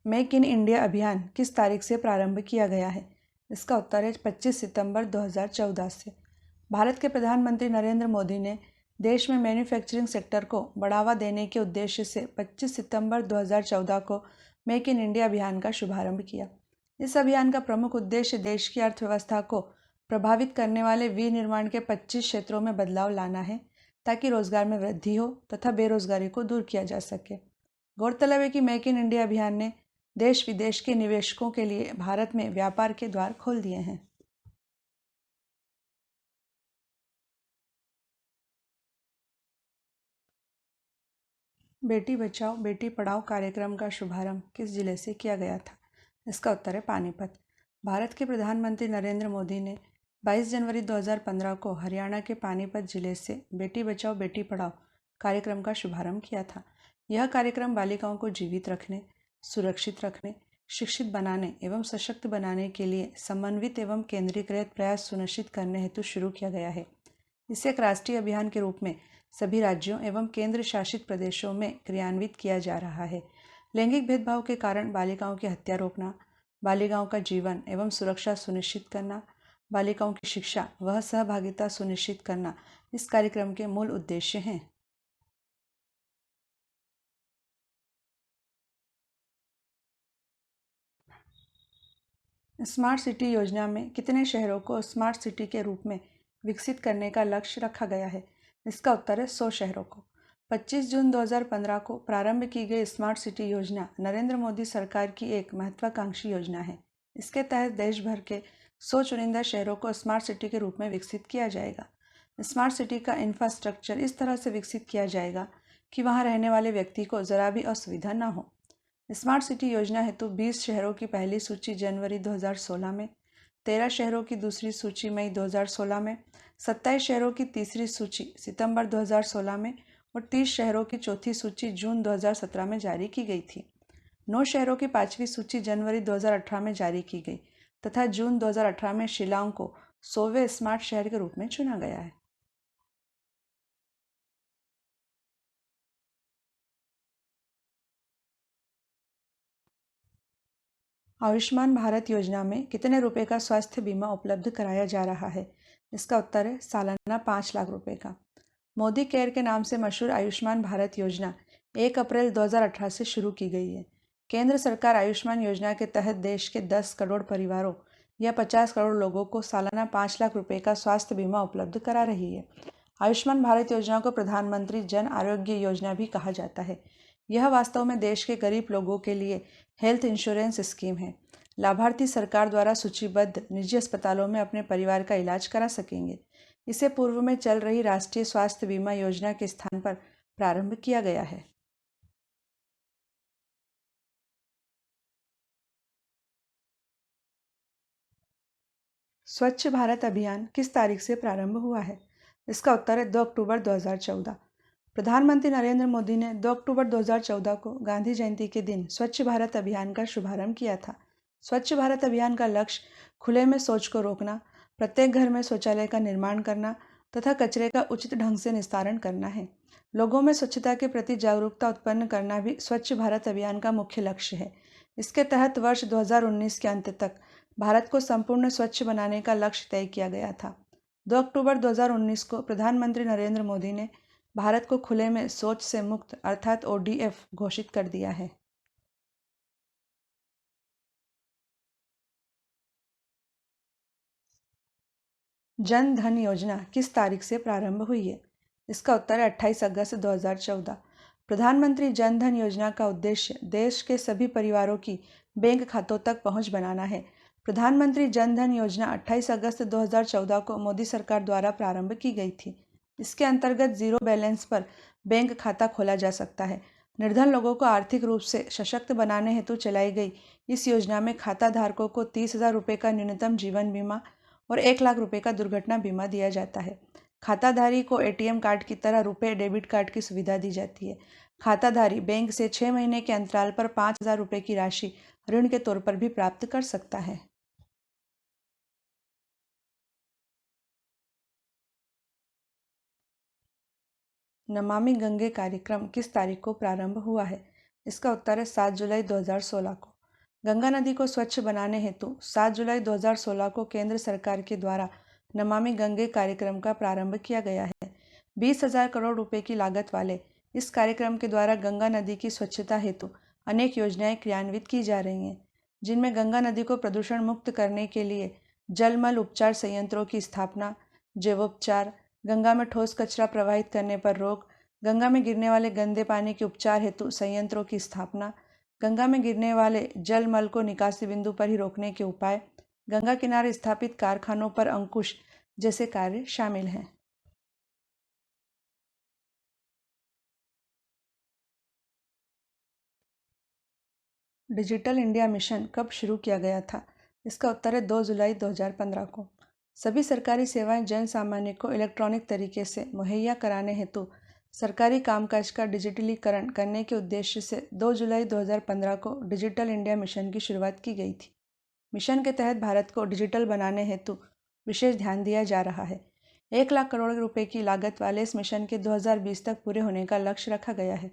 Make in India अभियान किस तारीख से प्रारंभ किया गया है? इसका उत्तर है 25 सितंबर 2014 से। भारत के प्रधानमंत्री नरेंद्र मोदी ने देश में मैन्युफैक्चरिंग सेक्टर को बढ़ावा देने के उद्देश्य से 25 सितंबर 2014 को मेक इन इंडिया अभियान का शुभारंभ किया। इस अभियान का प्रमुख उद्देश्य देश की अर्थव्यवस्था को प्रभावित करने वाले विनिर्माण के 25 क्षेत्रों में बदलाव लाना है, ताकि रोजगार में वृद्धि हो तथा बेरोजगारी को दूर किया जा सके। गौरतलब है कि मेक इन इंडिया अभियान ने देश विदेश के निवेशकों के लिए भारत में व्यापार के द्वार खोल दिए हैं। बेटी बचाओ बेटी पढ़ाओ कार्यक्रम का शुभारंभ किस जिले से किया गया था? इसका उत्तर है पानीपत। भारत के प्रधानमंत्री नरेंद्र मोदी ने 22 जनवरी 2015 को हरियाणा के पानीपत जिले से बेटी बचाओ बेटी पढ़ाओ कार्यक्रम का शुभारंभ किया था। यह कार्यक्रम बालिकाओं को जीवित रखने, सुरक्षित रखने, शिक्षित बनाने एवं सशक्त बनाने के लिए समन्वित एवं केंद्रीकृत प्रयास सुनिश्चित करने हेतु शुरू किया गया है। इसे एक राष्ट्रीय अभियान के रूप में सभी राज्यों एवं केंद्र शासित प्रदेशों में क्रियान्वित किया जा रहा है। लैंगिक भेदभाव के कारण बालिकाओं की हत्या रोकना, बालिकाओं का जीवन एवं सुरक्षा सुनिश्चित करना, बालिकाओं की शिक्षा व सहभागिता सुनिश्चित करना इस कार्यक्रम के मूल उद्देश्य हैं। स्मार्ट सिटी योजना में कितने शहरों को स्मार्ट सिटी के रूप में विकसित करने का लक्ष्य रखा गया है? इसका उत्तर है 100 शहरों को। 25 जून 2015 को प्रारंभ की गई स्मार्ट सिटी योजना नरेंद्र मोदी सरकार की एक महत्वाकांक्षी योजना है। इसके तहत देश भर के 100 चुनिंदा शहरों को स्मार्ट सिटी के रूप में विकसित किया जाएगा। स्मार्ट सिटी का इंफ्रास्ट्रक्चर इस तरह से विकसित किया जाएगा कि वहाँ रहने वाले व्यक्ति को जरा भी असुविधा न हो। स्मार्ट सिटी योजना हेतु 20 शहरों की पहली सूची जनवरी 2016 में, 13 शहरों की दूसरी सूची मई 2016 में, 27 शहरों की तीसरी सूची सितंबर 2016 में और 30 शहरों की चौथी सूची जून 2017 में जारी की गई थी। 9 शहरों की पांचवी सूची जनवरी 2018 में जारी की गई तथा जून 2018 में शिलांग को 100वें स्मार्ट शहर के रूप में चुना गया है। आयुष्मान भारत योजना में कितने रुपए का स्वास्थ्य बीमा उपलब्ध कराया जा रहा है? इसका उत्तर है सालाना 5 लाख रुपए का। मोदी केयर के नाम से मशहूर आयुष्मान भारत योजना 1 अप्रैल 2018 से शुरू की गई है। केंद्र सरकार आयुष्मान योजना के तहत देश के 10 करोड़ परिवारों या 50 करोड़ लोगों को सालाना 5 लाख रुपए का स्वास्थ्य बीमा उपलब्ध करा रही है। आयुष्मान भारत योजना को प्रधानमंत्री जन आरोग्य योजना भी कहा जाता है। यह वास्तव में देश के गरीब लोगों के लिए हेल्थ इंश्योरेंस स्कीम है। लाभार्थी सरकार द्वारा सूचीबद्ध निजी अस्पतालों में अपने परिवार का इलाज करा सकेंगे। इसे पूर्व में चल रही राष्ट्रीय स्वास्थ्य बीमा योजना के स्थान पर प्रारंभ किया गया है। स्वच्छ भारत अभियान किस तारीख से प्रारंभ हुआ है? इसका उत्तर है 2 अक्टूबर 2014। प्रधानमंत्री नरेंद्र मोदी ने 2 अक्टूबर 2014 को गांधी जयंती के दिन स्वच्छ भारत अभियान का शुभारंभ किया था। स्वच्छ भारत अभियान का लक्ष्य खुले में शौच को रोकना, प्रत्येक घर में शौचालय का निर्माण करना तथा कचरे का उचित ढंग से निस्तारण करना है। लोगों में स्वच्छता के प्रति जागरूकता उत्पन्न करना भी स्वच्छ भारत अभियान का मुख्य लक्ष्य है। इसके तहत वर्ष 2019 के अंत तक भारत को संपूर्ण स्वच्छ बनाने का लक्ष्य तय किया गया था। 2 अक्टूबर 2019 को प्रधानमंत्री नरेंद्र मोदी ने भारत को खुले में शौच से मुक्त अर्थात ODF घोषित कर दिया है। जन धन योजना किस तारीख से प्रारंभ हुई है? इसका उत्तर है 28 अगस्त 2014। प्रधानमंत्री जन धन योजना का उद्देश्य देश के सभी परिवारों की बैंक खातों तक पहुंच बनाना है। प्रधानमंत्री जन धन योजना 28 अगस्त 2014 को मोदी सरकार द्वारा प्रारंभ की गई थी। इसके अंतर्गत जीरो बैलेंस पर बैंक खाता खोला जा सकता है। निर्धन लोगों को आर्थिक रूप से सशक्त बनाने हेतु चलाई गई इस योजना में खाता धारकों को 30,000 रुपये का न्यूनतम जीवन बीमा और 1 लाख रुपए का दुर्घटना बीमा दिया जाता है। खाताधारी को ATM कार्ड की तरह रुपए डेबिट कार्ड की सुविधा दी जाती है। खाताधारी बैंक से 6 महीने के अंतराल पर 5,000 रुपये की राशि ऋण के तौर पर भी प्राप्त कर सकता है। नमामि गंगे कार्यक्रम किस तारीख को प्रारंभ हुआ है? इसका उत्तर है 7 जुलाई 2016 को। गंगा नदी को स्वच्छ बनाने हेतु 7 जुलाई 2016 को केंद्र सरकार के द्वारा नमामि गंगे कार्यक्रम का प्रारंभ किया गया है। 20,000 करोड़ रुपए की लागत वाले इस कार्यक्रम के द्वारा गंगा नदी की स्वच्छता हेतु अनेक योजनाएं क्रियान्वित की जा रही हैं, जिनमें गंगा नदी को प्रदूषण मुक्त करने के लिए जलमल उपचार संयंत्रों की स्थापना, जैवोपचार, गंगा में ठोस कचरा प्रवाहित करने पर रोक, गंगा में गिरने वाले गंदे पानी के उपचार हेतु संयंत्रों की स्थापना, गंगा में गिरने वाले जल मल को निकासी बिंदु पर ही रोकने के उपाय, गंगा किनारे स्थापित कारखानों पर अंकुश जैसे कार्य शामिल हैं। डिजिटल इंडिया मिशन कब शुरू किया गया था? इसका उत्तर है 2 जुलाई 2015 को। सभी सरकारी सेवाएं जन सामान्य को इलेक्ट्रॉनिक तरीके से मुहैया कराने हेतु सरकारी कामकाज का डिजिटलीकरण करने के उद्देश्य से 2 जुलाई 2015 को डिजिटल इंडिया मिशन की शुरुआत की गई थी। मिशन के तहत भारत को डिजिटल बनाने हेतु विशेष ध्यान दिया जा रहा है। 1 लाख करोड़ रुपए की लागत वाले इस मिशन के 2020 तक पूरे होने का लक्ष्य रखा गया है।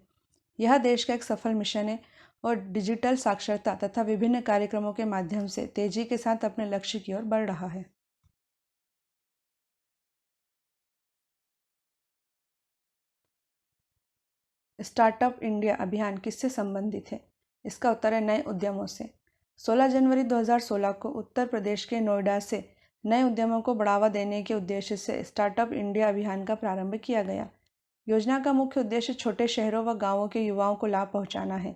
यह देश का एक सफल मिशन है और डिजिटल साक्षरता तथा विभिन्न कार्यक्रमों के माध्यम से तेजी के साथ अपने लक्ष्य की ओर बढ़ रहा है। स्टार्टअप इंडिया अभियान किससे संबंधित है? इसका उत्तर है नए उद्यमों से। 16 जनवरी 2016 को उत्तर प्रदेश के नोएडा से नए उद्यमों को बढ़ावा देने के उद्देश्य से स्टार्टअप इंडिया अभियान का प्रारंभ किया गया। योजना का मुख्य उद्देश्य छोटे शहरों व गांवों के युवाओं को लाभ पहुंचाना है।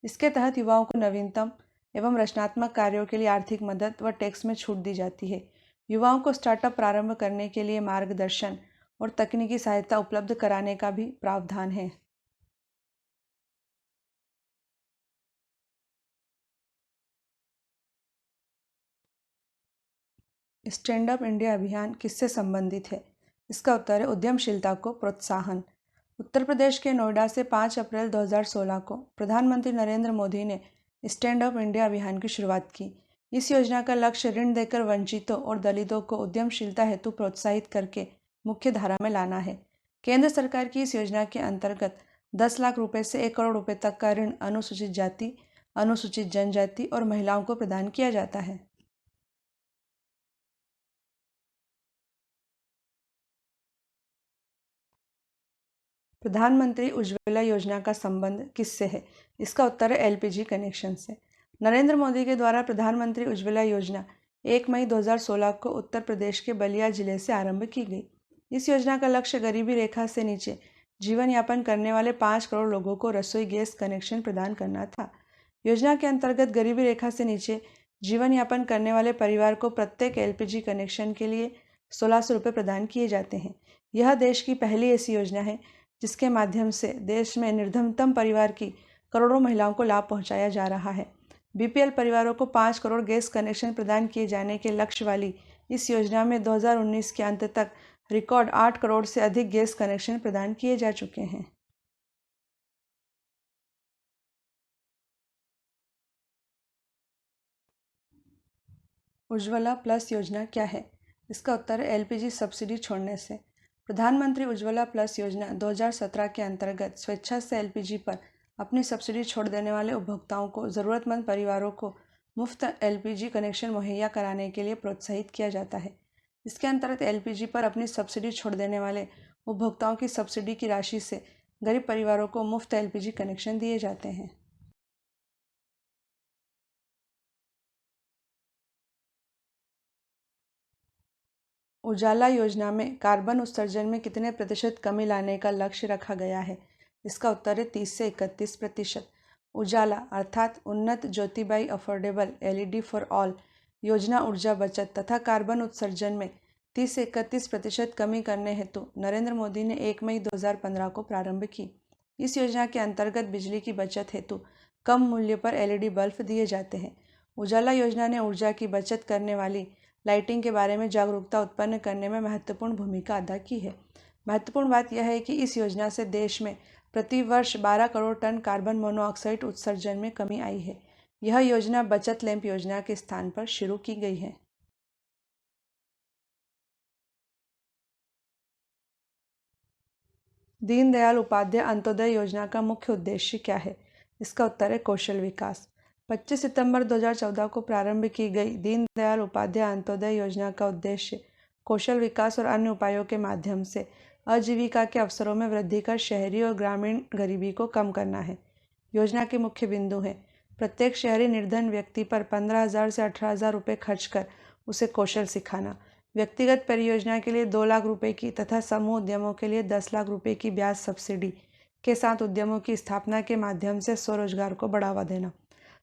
इसके तहत युवाओं को नवीनतम एवं रचनात्मक कार्यों के लिए आर्थिक मदद व टैक्स में छूट दी जाती है। युवाओं को स्टार्टअप प्रारंभ करने के लिए मार्गदर्शन और तकनीकी सहायता उपलब्ध कराने का भी प्रावधान है। स्टैंड अप इंडिया अभियान किससे संबंधित है? इसका उत्तर है उद्यमशीलता को प्रोत्साहन। उत्तर प्रदेश के नोएडा से 5 अप्रैल 2016 को प्रधानमंत्री नरेंद्र मोदी ने स्टैंड अप इंडिया अभियान की शुरुआत की। इस योजना का लक्ष्य ऋण देकर वंचितों और दलितों को उद्यमशीलता हेतु प्रोत्साहित करके मुख्य धारा में लाना है। केंद्र सरकार की इस योजना के अंतर्गत 10 लाख रुपए से 1 करोड़ रुपए तक का ऋण अनुसूचित जाति, अनुसूचित जनजाति और महिलाओं को प्रदान किया जाता है। प्रधानमंत्री उज्ज्वला योजना का संबंध किससे है? इसका उत्तर है एलपीजी कनेक्शन से। नरेंद्र मोदी के द्वारा प्रधानमंत्री उज्ज्वला योजना 1 मई 2016 को उत्तर प्रदेश के बलिया जिले से आरंभ की गई। इस योजना का लक्ष्य गरीबी रेखा से नीचे जीवन यापन करने वाले 5 करोड़ लोगों को रसोई गैस कनेक्शन प्रदान करना था। योजना के अंतर्गत गरीबी रेखा से नीचे जीवन यापन करने वाले परिवार को प्रत्येक एलपीजी कनेक्शन के लिए 1,600 रुपये प्रदान किए जाते हैं। यह देश की पहली ऐसी योजना है जिसके माध्यम से देश में निर्धनतम परिवार की करोड़ों महिलाओं को लाभ पहुंचाया जा रहा है। बीपीएल परिवारों को 5 करोड़ गैस कनेक्शन प्रदान किए जाने के लक्ष्य वाली इस योजना में 2019 के अंत तक रिकॉर्ड 8 करोड़ से अधिक गैस कनेक्शन प्रदान किए जा चुके हैं। उज्ज्वला प्लस योजना क्या है? इसका उत्तर है एलपीजी सब्सिडी छोड़ने से। प्रधानमंत्री उज्ज्वला प्लस योजना 2017 के अंतर्गत स्वेच्छा से एलपीजी पर अपनी सब्सिडी छोड़ देने वाले उपभोक्ताओं को ज़रूरतमंद परिवारों को मुफ्त एलपीजी कनेक्शन मुहैया कराने के लिए प्रोत्साहित किया जाता है। इसके अंतर्गत एलपीजी पर अपनी सब्सिडी छोड़ देने वाले उपभोक्ताओं की सब्सिडी की राशि से गरीब परिवारों को मुफ्त एलपीजी कनेक्शन दिए जाते हैं। उजाला योजना में कार्बन उत्सर्जन में कितने प्रतिशत कमी लाने का लक्ष्य रखा गया है? इसका उत्तर है 30 से 31%। उजाला अर्थात उन्नत Jyotibai affordable LED for all योजना ऊर्जा बचत तथा कार्बन उत्सर्जन में 30 से 31% कमी करने हेतु नरेंद्र मोदी ने 1 मई 2015 को प्रारंभ की। इस योजना के अंतर्गत बिजली की बचत हेतु कम मूल्य पर एलईडी बल्ब दिए जाते हैं। उजाला योजना ने ऊर्जा की बचत करने वाली लाइटिंग के बारे में जागरूकता उत्पन्न करने में महत्वपूर्ण भूमिका अदा की है। महत्वपूर्ण बात यह है कि इस योजना से देश में प्रति वर्ष 12 करोड़ टन कार्बन मोनोऑक्साइड उत्सर्जन में कमी आई है। यह योजना बचत लैंप योजना के स्थान पर शुरू की गई है। दीनदयाल उपाध्याय अंत्योदय योजना का मुख्य उद्देश्य क्या है? इसका उत्तर है कौशल विकास। 25 सितंबर 2014 को प्रारंभ की गई दीनदयाल उपाध्याय अंत्योदय योजना का उद्देश्य कौशल विकास और अन्य उपायों के माध्यम से आजीविका के अवसरों में वृद्धि कर शहरी और ग्रामीण गरीबी को कम करना है। योजना के मुख्य बिंदु हैं: प्रत्येक शहरी निर्धन व्यक्ति पर 15,000 से 18,000 रुपये खर्च कर उसे कौशल सिखाना, व्यक्तिगत परियोजना के लिए 2 लाख रुपये की तथा समूह उद्यमों के लिए 10 लाख रुपये की ब्याज सब्सिडी के साथ उद्यमों की स्थापना के माध्यम से स्वरोजगार को बढ़ावा देना,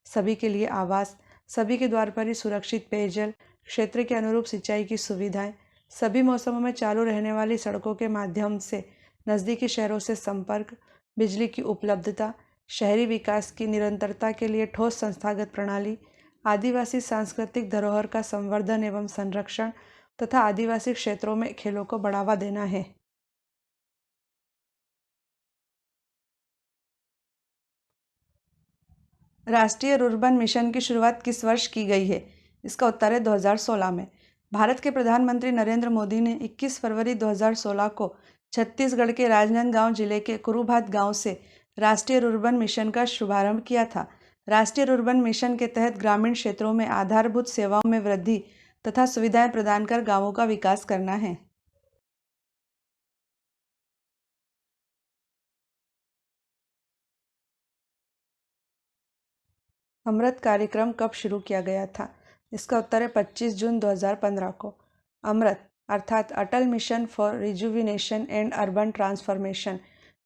सभी के लिए आवास, सभी के द्वार पर ही सुरक्षित पेयजल, क्षेत्र के अनुरूप सिंचाई की सुविधाएं, सभी मौसमों में चालू रहने वाली सड़कों के माध्यम से नज़दीकी शहरों से संपर्क, बिजली की उपलब्धता, शहरी विकास की निरंतरता के लिए ठोस संस्थागत प्रणाली, आदिवासी सांस्कृतिक धरोहर का संवर्धन एवं संरक्षण तथा आदिवासी क्षेत्रों में खेलों को बढ़ावा देना है। राष्ट्रीय रुर्बन मिशन की शुरुआत किस वर्ष की गई है? इसका उत्तर है 2016 में। भारत के प्रधानमंत्री नरेंद्र मोदी ने 21 फरवरी 2016 को छत्तीसगढ़ के राजनांदगांव जिले के कुरुभात गांव से राष्ट्रीय रुर्बन मिशन का शुभारंभ किया था। राष्ट्रीय रुर्बन मिशन के तहत ग्रामीण क्षेत्रों में आधारभूत सेवाओं में वृद्धि तथा सुविधाएं प्रदान कर गांवों का विकास करना है। अमृत कार्यक्रम कब शुरू किया गया था? इसका उत्तर है 25 जून 2015 को। अमृत अर्थात Atal mission for rejuvenation and urban transformation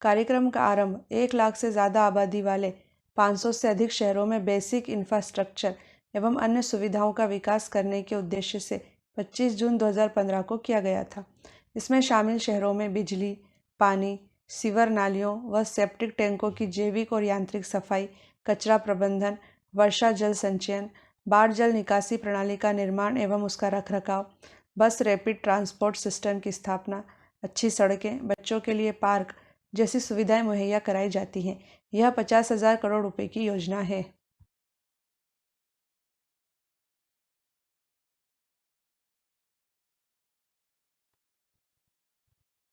कार्यक्रम का आरंभ 1 लाख से ज़्यादा आबादी वाले 500 से अधिक शहरों में बेसिक इंफ्रास्ट्रक्चर एवं अन्य सुविधाओं का विकास करने के उद्देश्य से 25 जून 2015 को किया गया था। इसमें शामिल शहरों में बिजली, पानी, सीवर नालियों व सेप्टिक टैंकों की जैविक और यांत्रिक सफाई, कचरा प्रबंधन, वर्षा जल संचयन, बाढ़ जल निकासी प्रणाली का निर्माण एवं उसका रखरखाव, बस रैपिड ट्रांसपोर्ट सिस्टम की स्थापना, अच्छी सड़कें, बच्चों के लिए पार्क जैसी सुविधाएं मुहैया कराई जाती हैं। यह 50,000 करोड़ रुपए की योजना है।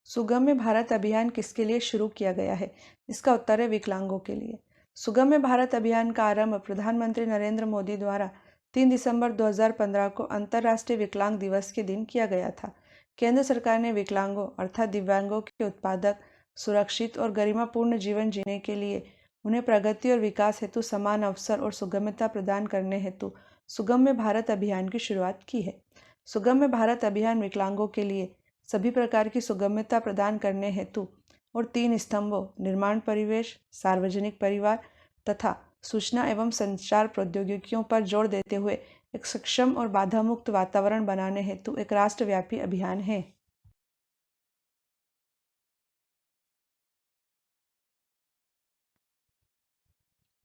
सुगम्य भारत अभियान किसके लिए शुरू किया गया है? इसका उत्तर है विकलांगों के लिए। सुगम्य भारत अभियान का आरंभ प्रधानमंत्री नरेंद्र मोदी द्वारा 3 दिसंबर 2015 को अंतर्राष्ट्रीय विकलांग दिवस के दिन किया गया था। केंद्र सरकार ने विकलांगों अर्थात दिव्यांगों के उत्पादक, सुरक्षित और गरिमापूर्ण जीवन जीने के लिए उन्हें प्रगति और विकास हेतु समान अवसर और सुगम्यता प्रदान करने हेतु सुगम्य भारत अभियान की शुरुआत की है। सुगम्य भारत अभियान विकलांगों के लिए सभी प्रकार की सुगम्यता प्रदान करने हेतु और 3 स्तंभों निर्माण परिवेश, सार्वजनिक परिवार तथा सूचना एवं संचार प्रौद्योगिकियों पर जोर देते हुए एक सक्षम और बाधा मुक्त वातावरण बनाने हेतु एक राष्ट्रव्यापी अभियान है।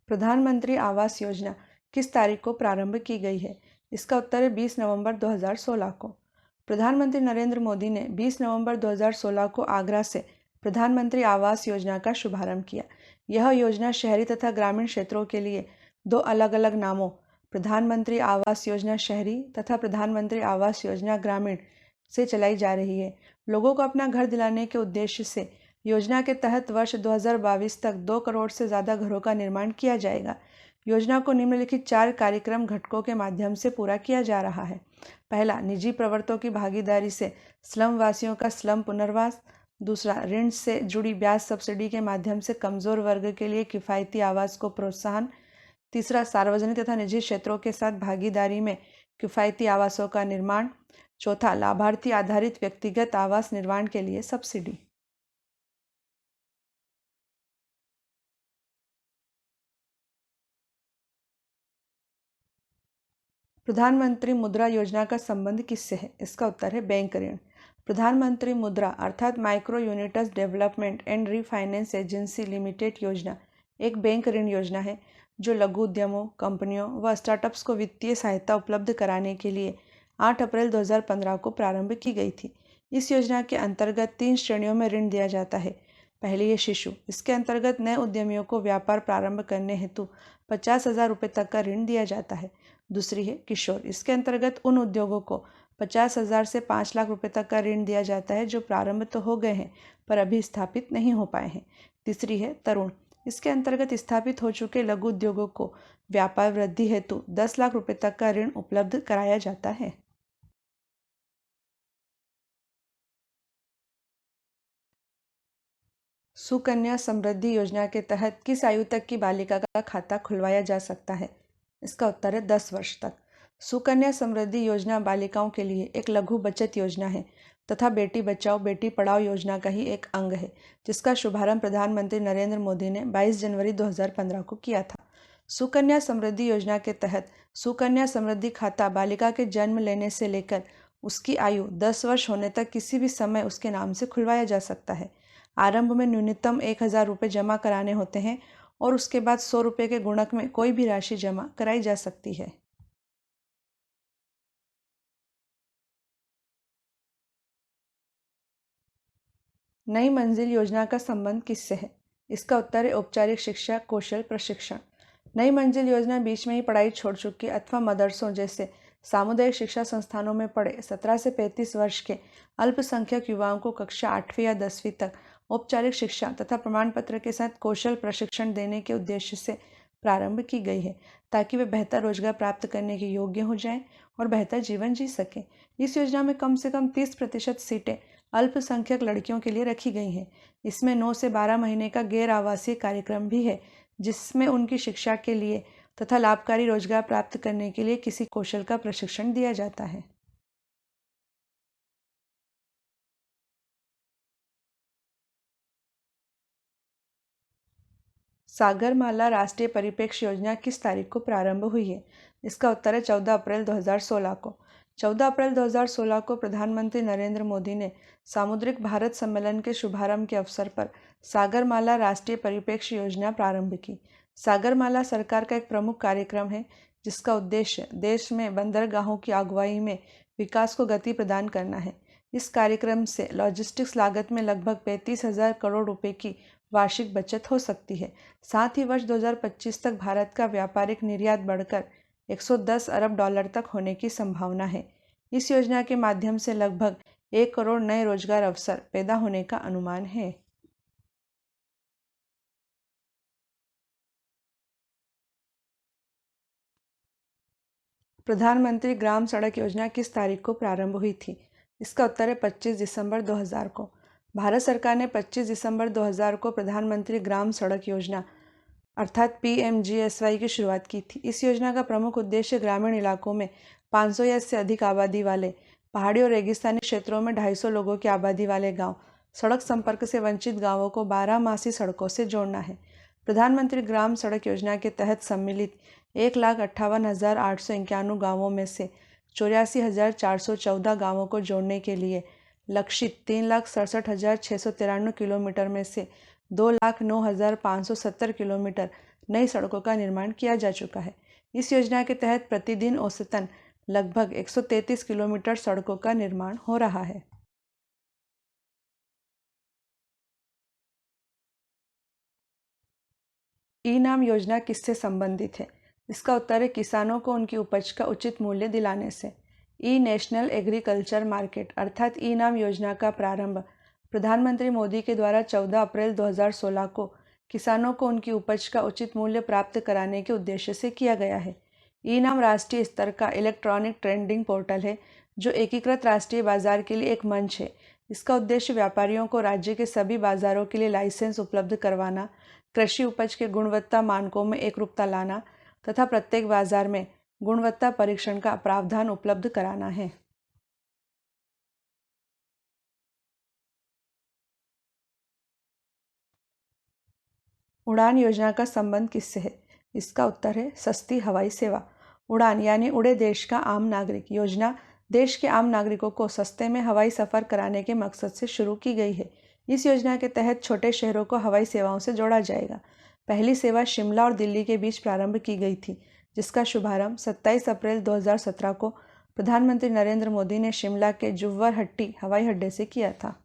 प्रधानमंत्री आवास योजना किस तारीख को प्रारंभ की गई है? इसका उत्तर है 20 नवंबर 2016 को। प्रधानमंत्री नरेंद्र मोदी ने 20 नवंबर 2016 को आगरा से प्रधानमंत्री आवास योजना का शुभारंभ किया। यह योजना शहरी तथा ग्रामीण क्षेत्रों के लिए 2 अलग अलग नामों प्रधानमंत्री आवास योजना शहरी तथा प्रधानमंत्री आवास योजना ग्रामीण से चलाई जा रही है। लोगों को अपना घर दिलाने के उद्देश्य से योजना के तहत वर्ष 2022 तक 2 करोड़ से ज़्यादा घरों का निर्माण किया जाएगा। योजना को निम्नलिखित 4 कार्यक्रम घटकों के माध्यम से पूरा किया जा रहा है। पहला, निजी प्रवर्तकों की भागीदारी से स्लम वासियों का स्लम पुनर्वास। दूसरा, ऋण से जुड़ी ब्याज सब्सिडी के माध्यम से कमजोर वर्ग के लिए किफ़ायती आवास को प्रोत्साहन। तीसरा, सार्वजनिक तथा निजी क्षेत्रों के साथ भागीदारी में किफ़ायती आवासों का निर्माण। चौथा, लाभार्थी आधारित व्यक्तिगत आवास निर्माण के लिए सब्सिडी। प्रधानमंत्री मुद्रा योजना का संबंध किससे है? इसका उत्तर है बैंक ऋण। प्रधानमंत्री मुद्रा अर्थात micro units development and refinance agency limited योजना एक बैंक ऋण योजना है जो लघु उद्यमों, कंपनियों व स्टार्टअप्स को वित्तीय सहायता उपलब्ध कराने के लिए 8 अप्रैल 2015 को प्रारंभ की गई थी। इस योजना के अंतर्गत 3 श्रेणियों में ऋण दिया जाता है। पहली है शिशु। इसके अंतर्गत नए उद्यमियों को व्यापार प्रारंभ करने हेतु 50,000 रुपये तक का ऋण दिया जाता है। दूसरी है किशोर। इसके अंतर्गत उन उद्योगों को 50,000 से 5 लाख रुपए तक का ऋण दिया जाता है जो प्रारंभ तो हो गए हैं पर अभी स्थापित नहीं हो पाए हैं। तीसरी है तरुण। इसके अंतर्गत स्थापित हो चुके लघु उद्योगों को व्यापार वृद्धि हेतु 10 लाख रुपए तक का ऋण उपलब्ध कराया जाता है। सुकन्या समृद्धि योजना के तहत किस आयु तक की बालिका का खाता खुलवाया जा सकता है? इसका उत्तर है 10 वर्ष तक। सुकन्या समृद्धि योजना बालिकाओं के लिए एक लघु बचत योजना है तथा बेटी बचाओ बेटी पढ़ाओ योजना का ही एक अंग है, जिसका शुभारंभ प्रधानमंत्री नरेंद्र मोदी ने 22 जनवरी 2015 को किया था। सुकन्या समृद्धि योजना के तहत सुकन्या समृद्धि खाता बालिका के जन्म लेने से लेकर उसकी आयु 10 वर्ष होने तक किसी भी समय उसके नाम से खुलवाया जा सकता है। आरंभ में न्यूनतम 1,000 रुपये जमा कराने होते हैं और उसके बाद 100 रुपये के गुणक में कोई भी राशि जमा कराई जा सकती है। नई मंजिल योजना का संबंध किससे है? इसका उत्तर है औपचारिक शिक्षा कौशल प्रशिक्षण। नई मंजिल योजना बीच में ही पढ़ाई छोड़ चुके अथवा मदरसों जैसे सामुदायिक शिक्षा संस्थानों में पढ़े 17 से 35 वर्ष के अल्पसंख्यक युवाओं को कक्षा 8वीं या 10वीं तक औपचारिक शिक्षा तथा प्रमाण पत्र के साथ कौशल प्रशिक्षण देने के उद्देश्य से प्रारंभ की गई है, ताकि वे बेहतर रोजगार प्राप्त करने के योग्य हो जाएं और बेहतर जीवन जी सकें। इस योजना में कम से कम 30% सीटें अल्पसंख्यक लड़कियों के लिए रखी गई हैं। इसमें 9 से 12 महीने का गैर आवासीय कार्यक्रम भी है, जिसमें उनकी शिक्षा के लिए तथा लाभकारी रोजगार प्राप्त करने के लिए किसी कौशल का प्रशिक्षण दिया जाता है। सागरमाला राष्ट्रीय परिप्रेक्ष्य योजना किस तारीख को प्रारंभ हुई है? इसका उत्तर है 14 अप्रैल 2016 को। 14 अप्रैल 2016 को प्रधानमंत्री नरेंद्र मोदी ने सामुद्रिक भारत सम्मेलन के शुभारंभ के अवसर पर सागरमाला राष्ट्रीय परिप्रेक्ष्य योजना प्रारंभ की। सागरमाला सरकार का एक प्रमुख कार्यक्रम है, जिसका उद्देश्य देश में बंदरगाहों की अगुवाई में विकास को गति प्रदान करना है। इस कार्यक्रम से लॉजिस्टिक्स लागत में लगभग 35,000 करोड़ रुपए की वार्षिक बचत हो सकती है। साथ ही वर्ष 2025 तक भारत का व्यापारिक निर्यात बढ़कर 110 अरब डॉलर तक होने की संभावना है। इस योजना के माध्यम से लगभग 1 करोड़ नए रोजगार अवसर पैदा होने का अनुमान है। प्रधानमंत्री ग्राम सड़क योजना किस तारीख को प्रारंभ हुई थी? इसका उत्तर है 25 दिसंबर 2000 को। भारत सरकार ने 25 दिसंबर 2000 को प्रधानमंत्री ग्राम सड़क योजना अर्थात PMGSY की शुरुआत की थी। इस योजना का प्रमुख उद्देश्य ग्रामीण इलाकों में 500 या इससे अधिक आबादी वाले पहाड़ी और रेगिस्तानी क्षेत्रों में 250 लोगों की आबादी वाले गांव सड़क संपर्क से वंचित गांवों को 12 मासी सड़कों से जोड़ना है। प्रधानमंत्री ग्राम सड़क योजना के तहत सम्मिलित 1,58,891 गांवों में से 84,414 गांवों को जोड़ने के लिए लक्षित 3,67,693 किलोमीटर में से 2,09,570 किलोमीटर नई सड़कों का निर्माण किया जा चुका है। इस योजना के तहत प्रतिदिन औसतन लगभग 133 किलोमीटर सड़कों का निर्माण हो रहा है। ई नाम योजना किससे संबंधित है? इसका उत्तर है किसानों को उनकी उपज का उचित मूल्य दिलाने से। ई नेशनल एग्रीकल्चर मार्केट अर्थात ई नाम योजना का प्रारंभ प्रधानमंत्री मोदी के द्वारा 14 अप्रैल 2016 को किसानों को उनकी उपज का उचित मूल्य प्राप्त कराने के उद्देश्य से किया गया है। ई नाम राष्ट्रीय स्तर का इलेक्ट्रॉनिक ट्रेडिंग पोर्टल है, जो एकीकृत राष्ट्रीय बाजार के लिए एक मंच है। इसका उद्देश्य व्यापारियों को राज्य के सभी बाजारों के लिए लाइसेंस उपलब्ध करवाना, कृषि उपज के गुणवत्ता मानकों में एकरूपता लाना तथा प्रत्येक बाजार में गुणवत्ता परीक्षण का प्रावधान उपलब्ध कराना है। उड़ान योजना का संबंध किससे है? इसका उत्तर है सस्ती हवाई सेवा। उड़ान यानी उड़े देश का आम नागरिक योजना देश के आम नागरिकों को सस्ते में हवाई सफ़र कराने के मकसद से शुरू की गई है। इस योजना के तहत छोटे शहरों को हवाई सेवाओं से जोड़ा जाएगा। पहली सेवा शिमला और दिल्ली के बीच प्रारंभ की गई थी, जिसका शुभारंभ 27 अप्रैल 2017 को प्रधानमंत्री नरेंद्र मोदी ने शिमला के जुव्वरहट्टी हवाई अड्डे से किया था।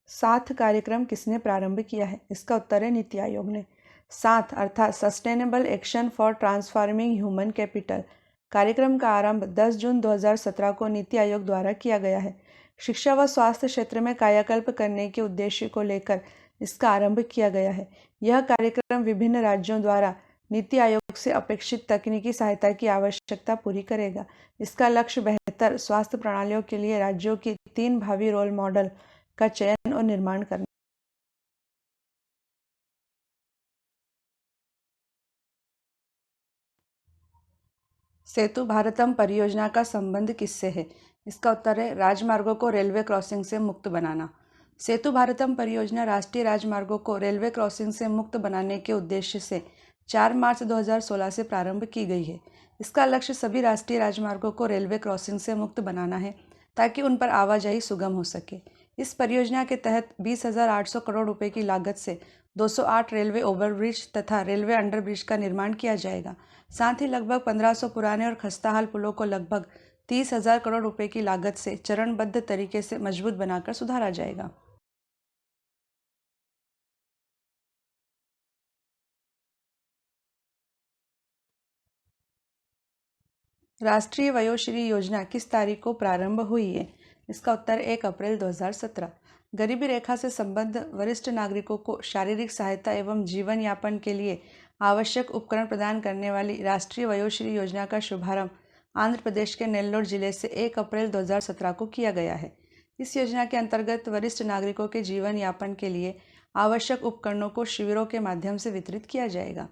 7 कार्यक्रम किसने प्रारंभ किया है? इसका उत्तर है नीति आयोग ने। 7 अर्थात sustainable action for transforming human capital कार्यक्रम का आरंभ 10 जून 2017 को नीति आयोग द्वारा किया गया है। शिक्षा व स्वास्थ्य क्षेत्र में कायाकल्प करने के उद्देश्य को लेकर इसका आरंभ किया गया है। यह कार्यक्रम विभिन्न राज्यों द्वारा नीति आयोग से अपेक्षित तकनीकी सहायता की आवश्यकता पूरी करेगा। इसका लक्ष्य बेहतर स्वास्थ्य प्रणालियों के लिए राज्यों की 3 भावी रोल मॉडल का चयन और निर्माण करना। सेतु भारतम परियोजना का संबंध किससे है? इसका उत्तर है राजमार्गों को रेलवे क्रॉसिंग से मुक्त बनाना। सेतु भारतम परियोजना राष्ट्रीय राजमार्गों को रेलवे क्रॉसिंग से मुक्त बनाने के उद्देश्य से 4 मार्च 2016 से प्रारंभ की गई है। इसका लक्ष्य सभी राष्ट्रीय राजमार्गों को रेलवे क्रॉसिंग से मुक्त बनाना है ताकि उन पर आवाजाही सुगम हो सके। इस परियोजना के तहत 20,800 करोड़ रुपए की लागत से 208 रेलवे ओवरब्रिज तथा रेलवे अंडरब्रिज का निर्माण किया जाएगा। साथ ही लगभग 1500 पुराने और खस्ताहाल पुलों को लगभग 30,000 करोड़ रुपए की लागत से चरणबद्ध तरीके से मजबूत बनाकर सुधारा जाएगा। राष्ट्रीय वयोश्री योजना किस तारीख को प्रारंभ हुई है? इसका उत्तर 1 अप्रैल 2017। गरीबी रेखा से संबद्ध वरिष्ठ नागरिकों को शारीरिक सहायता एवं जीवन यापन के लिए आवश्यक उपकरण प्रदान करने वाली राष्ट्रीय वयोश्री योजना का शुभारंभ आंध्र प्रदेश के नेल्लोर जिले से 1 अप्रैल 2017 को किया गया है। इस योजना के अंतर्गत वरिष्ठ नागरिकों के जीवन यापन के लिए आवश्यक उपकरणों को शिविरों के माध्यम से वितरित किया जाएगा।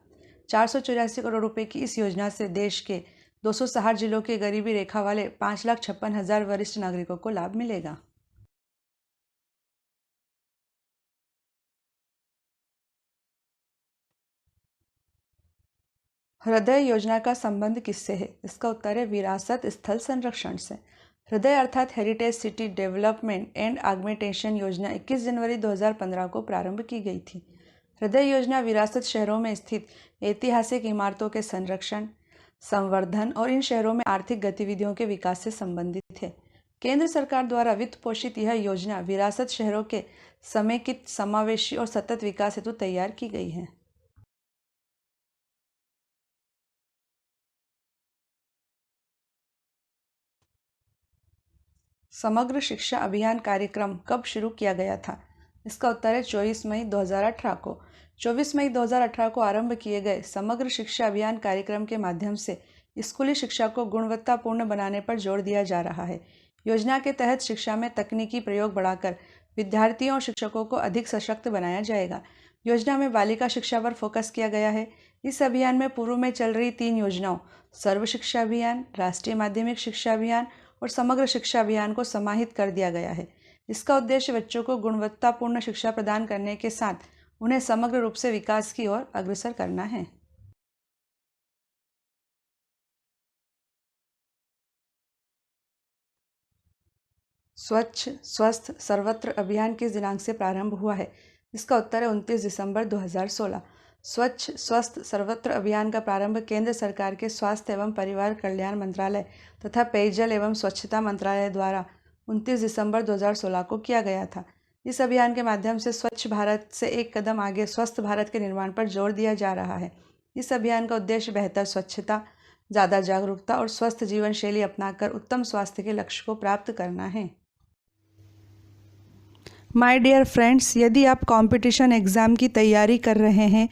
484 करोड़ रुपए की इस योजना से देश के 260 जिलों के गरीबी रेखा वाले 5,56,000 वरिष्ठ नागरिकों को लाभ मिलेगा। हृदय योजना का संबंध किससे है? इसका उत्तर है विरासत स्थल संरक्षण से। हृदय अर्थात heritage city development and augmentation योजना 21 जनवरी 2015 को प्रारंभ की गई थी। हृदय योजना विरासत शहरों में स्थित ऐतिहासिक इमारतों के संरक्षण, संवर्धन और इन शहरों में आर्थिक गतिविधियों के विकास से संबंधित है। केंद्र सरकार द्वारा वित्त पोषित यह योजना विरासत शहरों के समेकित, समावेशी और सतत विकास हेतु तैयार की गई है। समग्र शिक्षा अभियान कार्यक्रम कब शुरू किया गया था? इसका उत्तर है 24 मई 2018 को। 24 मई 2018 को आरंभ किए गए समग्र शिक्षा अभियान कार्यक्रम के माध्यम से स्कूली शिक्षा को गुणवत्तापूर्ण बनाने पर जोर दिया जा रहा है। योजना के तहत शिक्षा में तकनीकी प्रयोग बढ़ाकर विद्यार्थियों और शिक्षकों को अधिक सशक्त बनाया जाएगा। योजना में बालिका शिक्षा पर फोकस किया गया है। इस अभियान में पूर्व में चल रही 3 योजनाओं सर्व शिक्षा अभियान, राष्ट्रीय माध्यमिक शिक्षा अभियान और समग्र शिक्षा अभियान को समाहित कर दिया गया है। इसका उद्देश्य बच्चों को गुणवत्तापूर्ण शिक्षा प्रदान करने के साथ उन्हें समग्र रूप से विकास की ओर अग्रसर करना है। स्वच्छ स्वस्थ सर्वत्र अभियान किस दिनांक से प्रारंभ हुआ है? इसका उत्तर है 29 दिसंबर 2016। स्वच्छ स्वस्थ सर्वत्र अभियान का प्रारंभ केंद्र सरकार के स्वास्थ्य एवं परिवार कल्याण मंत्रालय तथा पेयजल एवं स्वच्छता मंत्रालय द्वारा 29 दिसंबर 2016 को किया गया था। इस अभियान के माध्यम से स्वच्छ भारत से एक कदम आगे स्वस्थ भारत के निर्माण पर जोर दिया जा रहा है। इस अभियान का उद्देश्य बेहतर स्वच्छता, ज़्यादा जागरूकता और स्वस्थ जीवन शैली अपनाकर उत्तम स्वास्थ्य के लक्ष्य को प्राप्त करना है। माय डियर फ्रेंड्स, यदि आप कंपटीशन एग्ज़ाम की तैयारी कर रहे हैं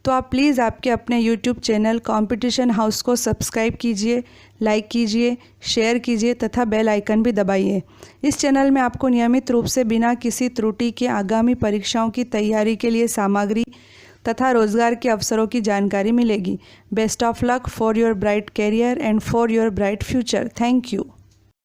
तो आप प्लीज़ आपके अपने यूट्यूब चैनल कंपटीशन हाउस को सब्सक्राइब कीजिए, लाइक कीजिए, शेयर कीजिए तथा बेल आइकन भी दबाइए। इस चैनल में आपको नियमित रूप से बिना किसी त्रुटि के आगामी परीक्षाओं की तैयारी के लिए सामग्री तथा रोजगार के अवसरों की जानकारी मिलेगी। Best of luck for your bright career and for your bright future. Thank you.